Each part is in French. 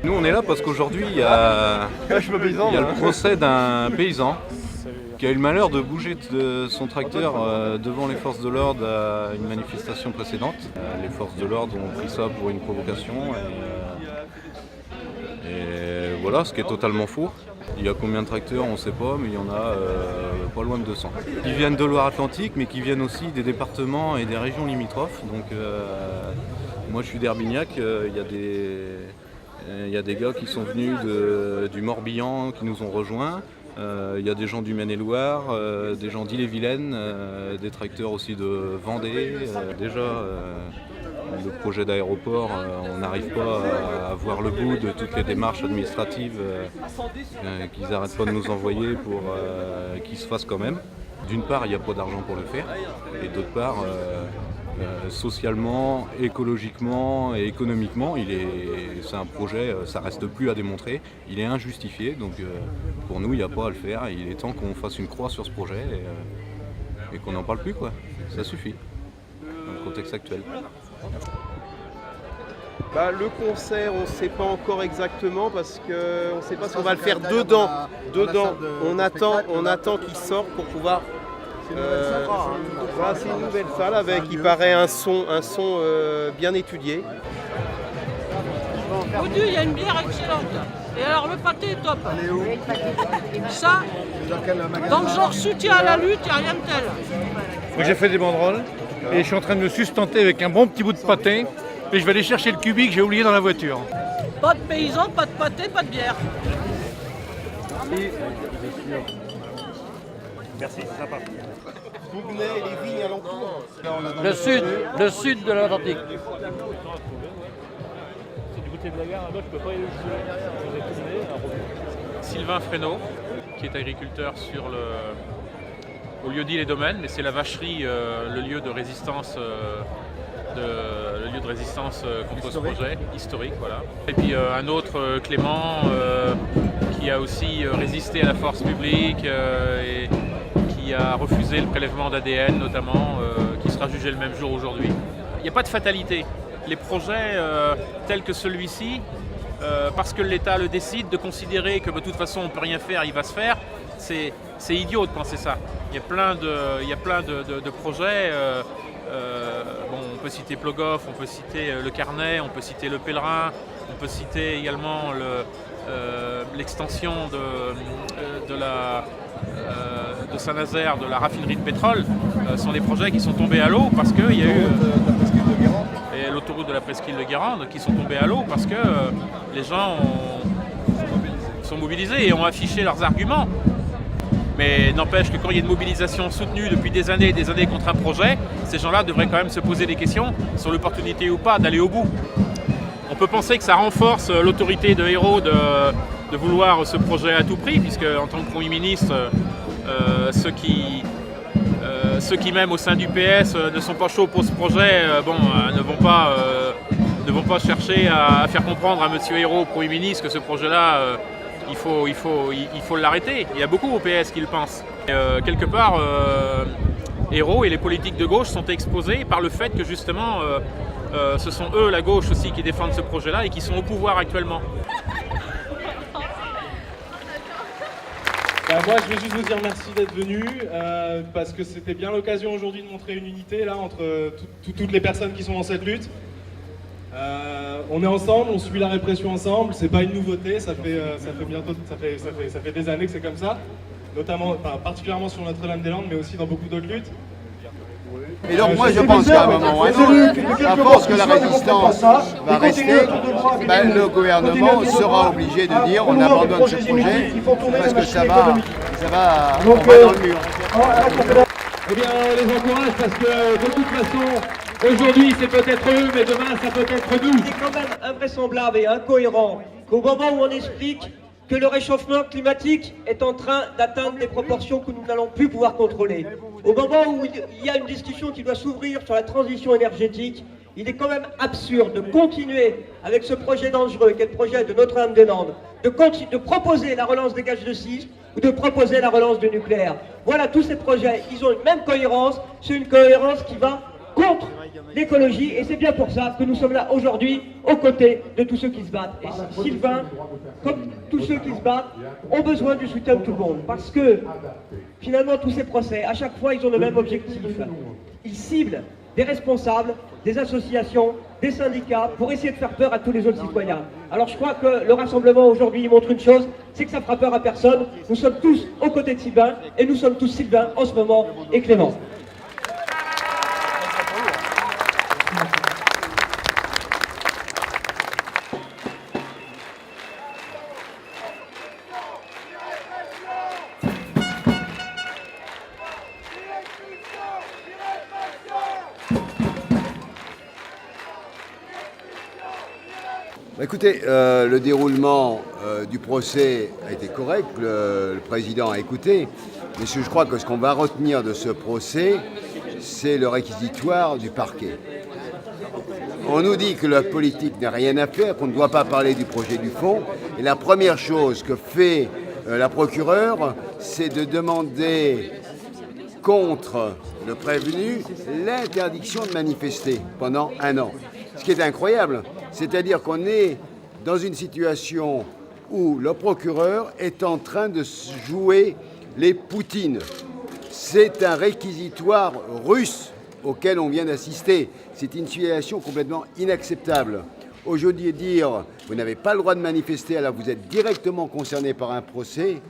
Nous on est là parce qu'aujourd'hui il y a le procès d'un paysan qui a eu le malheur de bouger de son tracteur devant les forces de l'ordre à une manifestation précédente. Les forces de l'ordre ont pris ça pour une provocation et voilà, ce qui est totalement faux. Il y a combien de tracteurs, on ne sait pas, mais il y en a pas loin de 200. Qui viennent de Loire-Atlantique, mais qui viennent aussi des départements et des régions limitrophes. Donc moi je suis d'Herbignac, il y a des gars qui sont venus du Morbihan qui nous ont rejoints. Il y a des gens du Maine-et-Loire, des gens d'Ille-et-Vilaine, des tracteurs aussi de Vendée. Le projet d'aéroport, on n'arrive pas à voir le bout de toutes les démarches administratives qu'ils n'arrêtent pas de nous envoyer pour qu'ils se fassent quand même. D'une part, il n'y a pas d'argent pour le faire, et d'autre part, socialement, écologiquement et économiquement, c'est un projet, ça reste plus à démontrer, il est injustifié, donc pour nous il n'y a pas à le faire, il est temps qu'on fasse une croix sur ce projet et qu'on n'en parle plus, quoi. Ça suffit, dans le contexte actuel. Le concert, on ne sait pas encore exactement parce qu'on ne sait pas si on va le faire dedans. On attend qu'il sorte pour pouvoir. Voilà, c'est une nouvelle salle avec, il paraît, un son bien étudié. Au Dieu, il y a une bière excellente. Et alors le pâté est top. Ça, dans le genre soutien à la lutte, il n'y a rien de tel. Moi j'ai fait des banderoles et je suis en train de me sustenter avec un bon petit bout de pâté. Et je vais aller chercher le cubi que j'ai oublié dans la voiture. Pas de paysan, pas de pâté, pas de bière. Merci, c'est sympa. Vous venez les vignes alentour. Le sud de l'Atlantique. C'est du côté de la gare, là-bas, je peux pas y aller. Sylvain Fresneau, qui est agriculteur au lieu dit les domaines, mais c'est la vacherie, le lieu de résistance. Contre ce projet historique, voilà. Et puis un autre, Clément, qui a aussi résisté à la force publique et qui a refusé le prélèvement d'ADN notamment, qui sera jugé le même jour aujourd'hui. Il n'y a pas de fatalité. Les projets tels que celui-ci, parce que l'État le décide, de considérer que de toute façon on ne peut rien faire, il va se faire, c'est idiot de penser ça. Il y a plein de projets. On peut citer Plogoff, on peut citer le Carnet, on peut citer le Pèlerin, on peut citer également l'extension de Saint-Nazaire, de la raffinerie de pétrole. Ce sont des projets qui sont tombés à l'eau parce qu'il y a eu et l'autoroute de la presqu'île de Guérande qui sont tombés à l'eau parce que les gens sont mobilisés et ont affiché leurs arguments. Mais n'empêche que quand il y a une mobilisation soutenue depuis des années contre un projet, ces gens-là devraient quand même se poser des questions sur l'opportunité ou pas d'aller au bout. On peut penser que ça renforce l'autorité de Ayrault de vouloir ce projet à tout prix, puisque en tant que Premier ministre, ceux qui même au sein du PS ne sont pas chauds pour ce projet, ne vont pas chercher à faire comprendre à M. Ayrault, Premier ministre, que ce projet-là, il faut l'arrêter. Il y a beaucoup au PS qui le pensent. Quelque part, Ayrault et les politiques de gauche sont exposés par le fait que justement, ce sont eux, la gauche aussi, qui défendent ce projet-là et qui sont au pouvoir actuellement. Moi, je vais juste vous dire merci d'être venus, parce que c'était bien l'occasion aujourd'hui de montrer une unité là entre toutes les personnes qui sont dans cette lutte. On est ensemble, on suit la répression ensemble, c'est pas une nouveauté, ça fait des années que c'est comme ça, notamment, particulièrement sur Notre-Dame-des-Landes, mais aussi dans beaucoup d'autres luttes. Et donc moi je pense qu'à un moment ou à un autre, à force que la résistance va rester, le gouvernement sera obligé de dire on abandonne ce projet parce que ça va on va dans le mur. Eh bien on les encourage parce que de toute façon, aujourd'hui c'est peut-être eux, mais demain ça peut être nous. C'est quand même invraisemblable et incohérent qu'au moment où on explique que le réchauffement climatique est en train d'atteindre des proportions que nous n'allons plus pouvoir contrôler. Au moment où il y a une discussion qui doit s'ouvrir sur la transition énergétique, il est quand même absurde de continuer avec ce projet dangereux qu'est le projet de Notre-Dame-des-Landes, de proposer la relance des gaz de schiste ou de proposer la relance du nucléaire. Voilà, tous ces projets, ils ont une même cohérence, c'est une cohérence qui va contre l'écologie, et c'est bien pour ça que nous sommes là aujourd'hui aux côtés de tous ceux qui se battent. Et Sylvain, comme tous ceux qui se battent, ont besoin du soutien de tout le monde, parce que finalement tous ces procès, à chaque fois ils ont le même objectif. Ils ciblent des responsables, des associations, des syndicats, pour essayer de faire peur à tous les autres citoyens. Alors je crois que le rassemblement aujourd'hui montre une chose, c'est que ça ne fera peur à personne. Nous sommes tous aux côtés de Sylvain, et nous sommes tous Sylvain en ce moment, et Clément. Écoutez, le déroulement du procès a été correct, le président a écouté, mais je crois que ce qu'on va retenir de ce procès, c'est le réquisitoire du parquet. On nous dit que la politique n'a rien à faire, qu'on ne doit pas parler du projet du fond, et la première chose que fait la procureure, c'est de demander contre le prévenu l'interdiction de manifester pendant 1 an. Ce qui est incroyable, c'est-à-dire qu'on est dans une situation où le procureur est en train de jouer les Poutines. C'est un réquisitoire russe auquel on vient d'assister. C'est une situation complètement inacceptable. Aujourd'hui, dire vous n'avez pas le droit de manifester alors que vous êtes directement concerné par un procès,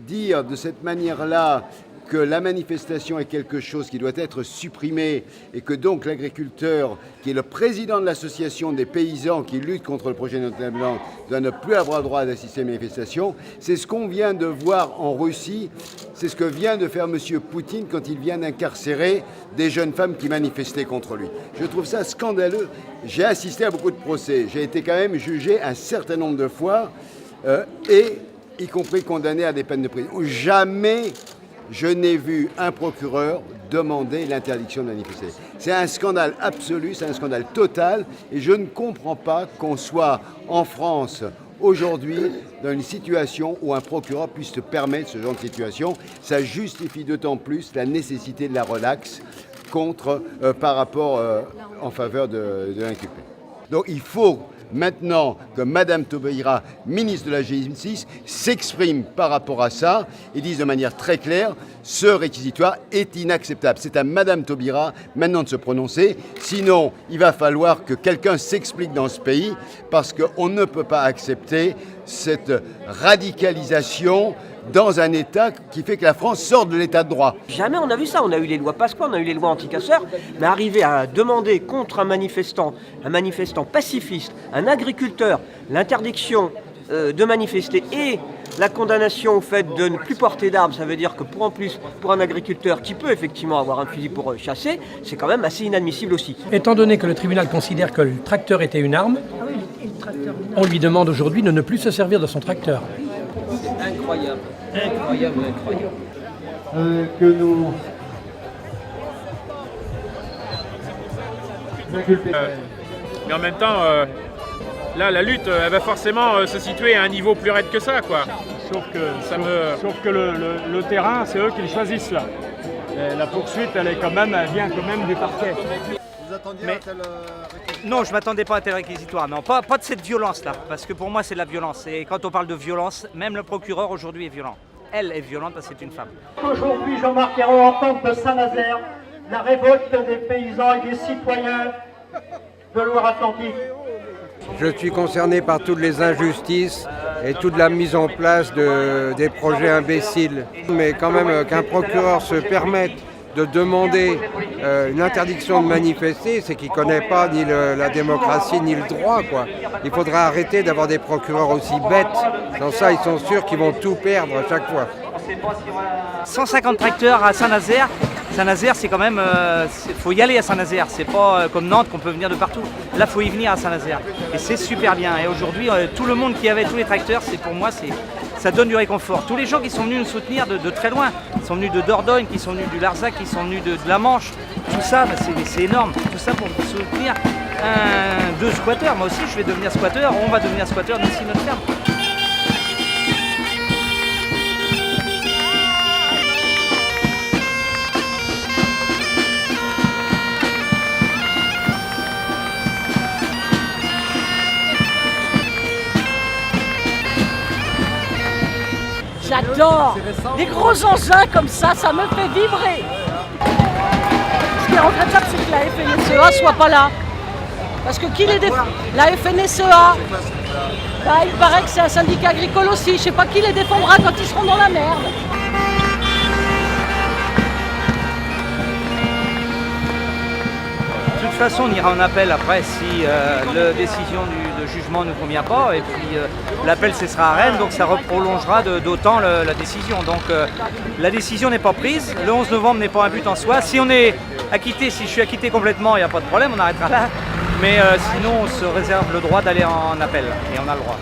dire de cette manière-là que la manifestation est quelque chose qui doit être supprimé et que donc l'agriculteur, qui est le président de l'association des paysans qui luttent contre le projet Notre-Dame-des-Landes, doit ne plus avoir le droit d'assister à une manifestation. C'est ce qu'on vient de voir en Russie, c'est ce que vient de faire M. Poutine quand il vient d'incarcérer des jeunes femmes qui manifestaient contre lui. Je trouve ça scandaleux. J'ai assisté à beaucoup de procès, j'ai été quand même jugé un certain nombre de fois, et y compris condamné à des peines de prison. Jamais je n'ai vu un procureur demander l'interdiction de manifester. C'est un scandale absolu, c'est un scandale total, et je ne comprends pas qu'on soit en France aujourd'hui dans une situation où un procureur puisse se permettre ce genre de situation. Ça justifie d'autant plus la nécessité de la relaxe par rapport en faveur de l'inculpé. Donc il faut maintenant que Mme Taubira, ministre de la Justice, s'exprime par rapport à ça et dise de manière très claire ce réquisitoire est inacceptable. C'est à Mme Taubira maintenant de se prononcer, sinon il va falloir que quelqu'un s'explique dans ce pays parce qu'on ne peut pas accepter cette radicalisation dans un État qui fait que la France sort de l'État de droit. Jamais on a vu ça, on a eu les lois Pasqua, on a eu les lois anti-casseurs, mais arriver à demander contre un manifestant pacifiste, un agriculteur, l'interdiction de manifester et la condamnation au fait de ne plus porter d'armes, ça veut dire que pour un agriculteur qui peut effectivement avoir un fusil pour chasser, c'est quand même assez inadmissible aussi. Étant donné que le tribunal considère que le tracteur était une arme, on lui demande aujourd'hui de ne plus se servir de son tracteur. Incroyable, incroyable, incroyable. Que nous... Mais en même temps, là, la lutte, elle va forcément se situer à un niveau plus raide que ça, quoi. Sauf que le terrain, c'est eux qui le choisissent là. Et la poursuite, elle vient quand même du parquet. Vous attendiez un tel Non, je ne m'attendais pas à un tel réquisitoire, non. Pas de cette violence-là, parce que pour moi, c'est de la violence. Et quand on parle de violence, même le procureur aujourd'hui est violent. Elle est violente parce que c'est une femme. Aujourd'hui, Jean-Marc Ayrault entend de Saint-Nazaire la révolte des paysans et des citoyens de Loire-Atlantique. Je suis concerné par toutes les injustices et toute la mise en place des projets imbéciles. Mais quand même qu'un procureur se permette de demander une interdiction de manifester, c'est qu'il ne connaît pas ni la démocratie ni le droit, quoi. Il faudra arrêter d'avoir des procureurs aussi bêtes. Dans ça, ils sont sûrs qu'ils vont tout perdre à chaque fois. 150 tracteurs à Saint-Nazaire. Saint-Nazaire, c'est quand même, faut y aller à Saint-Nazaire. C'est pas comme Nantes qu'on peut venir de partout. Là, faut y venir à Saint-Nazaire. Et c'est super bien. Et aujourd'hui, tout le monde qui avait tous les tracteurs, pour moi, ça donne du réconfort. Tous les gens qui sont venus nous soutenir de très loin, qui sont venus de Dordogne, qui sont venus du Larzac, qui sont venus de la Manche, tout ça, c'est énorme. Tout ça pour soutenir deux squatteurs. Moi aussi, je vais devenir squatteur. On va devenir squatteur d'ici notre ferme. J'adore. Les gros engins comme ça me fait vibrer. Ce qui est regrettable, c'est que la FNSEA soit pas là. Parce que la FNSEA, il paraît que c'est un syndicat agricole aussi. Je sais pas qui les défendra quand ils seront dans la merde. De toute façon, on ira en appel après si la décision de jugement ne nous convient pas. Et puis l'appel cessera à Rennes, donc ça prolongera d'autant la décision. Donc la décision n'est pas prise. Le 11 novembre n'est pas un but en soi. Si on est acquitté, si je suis acquitté complètement, il n'y a pas de problème, on arrêtera là. Mais sinon, on se réserve le droit d'aller en appel. Et on a le droit.